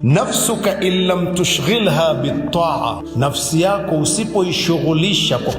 Nafsuka in lam tushghilha bitaa, nafsi yako usipoishughulisha kwa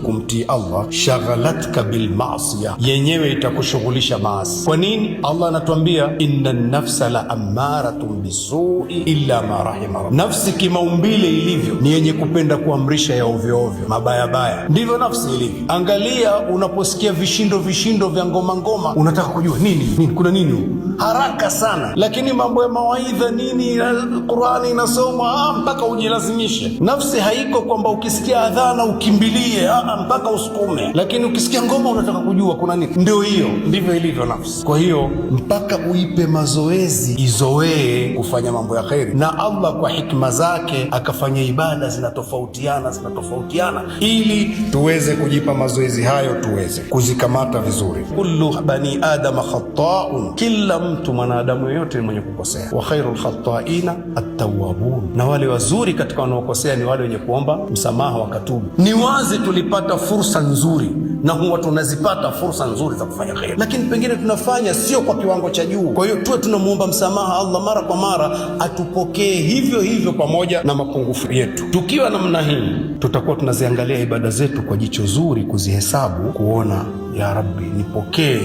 kumtii Allah, shaghalatka bilmaasiya, yenyewe itakushughulisha maasi. Kwa nini? Allah anatuambia inna nafsa la ammaratun bisui illa ma rahima rabbuk. Nafsi kimaumbile ilivyo ni yenye kupenda kuamrisha ya ovyo ovyo, mabaya baya, ndivyo nafsi ilivyo. Angalia, unaposikia vishindo vya ngoma, unataka kujua nini, kuna nini, haraka sana. Lakini mambo ya mawaidha nini, Qur'ani inasoma mpaka ujilazimishe. Nafsi haiko kwamba ukisikia adhana ukimbilie, mpaka usukume. Lakini ukisikia ngoma unataka kujua kuna nini. Ndio hiyo, ndivyo ilivyo nafsi. Kwa hiyo mpaka uipe mazoezi, izoee kufanya mambo ya kheri. Na Allah kwa hikma zake akafanya ibada zinatofautiana ili tuweze kujipa mazoezi hayo, tuweze kuzikamata vizuri. Kullu bani adama khata'un, kila mtu mwanadamu yoyote ni mwenye kukosea. Wa khairul khata'ina at-tawwabun, na wale wazuri katika wanaokosea ni wale wenye kuomba msamaha wakatubu. Ni wazi tulipata fursa nzuri, na huwa tunazipata fursa nzuri za kufanya kheri, lakini pengine tunafanya sio kwa kiwango cha juu. Kwa hiyo tuwe tunamuomba msamaha Allah mara kwa mara, atupokee hivyo hivyo pamoja na mapungufu yetu. Tukiwa namna hii, tutakuwa tunaziangalia ibada zetu kwa jicho zuri, kuzihesabu, kuona ya Rabbi nipokee,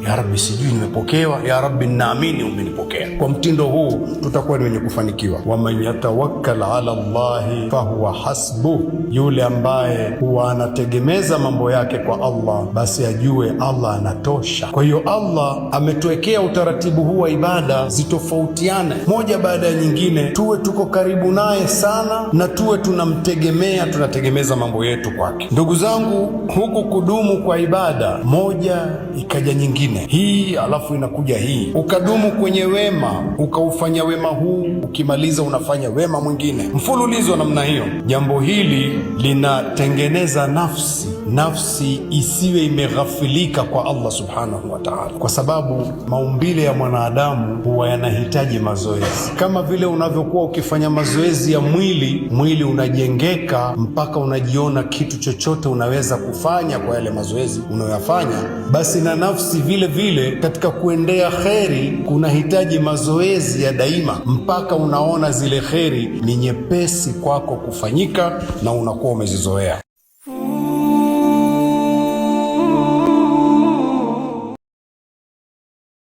ya Rabbi sijui nimepokewa, ya Rabbi naamini umenipokea. Kwa mtindo huu tutakuwa ni wenye kufanikiwa. Waman yatawakkal ala Allahi fahuwa hasbuh, yule ambaye huwa anategemeza mambo yake kwa Allah, basi ajue Allah anatosha. Kwa hiyo Allah ametuwekea utaratibu huu wa ibada zitofautiane moja baada ya nyingine, tuwe tuko karibu naye sana, na tuwe tunategemeza mambo yetu kwake. Ndugu zangu, huku kudumu kwa ibada moja ikaja nyingine, hii alafu inakuja hii, ukadumu kwenye wema, ukaufanya wema huu, ukimaliza unafanya wema mwingine, mfululizo namna hiyo. Jambo hili linatengeneza nafsi isiwe imeghafilika kwa Allah subhanahu wa ta'ala, kwa sababu maumbile ya mwanadamu huwa yanahitaji mazoezi. Kama vile unavyokuwa ukifanya mazoezi ya mwili unajengeka mpaka unajiona kitu chochote unaweza kufanya kwa yale mazoezi unayoyafanya, basi na nafsi vile vile katika kuendea kheri kunahitaji mazoezi ya daima, mpaka unaona zile kheri ni nyepesi kwako kufanyika na unakuwa umezizoea.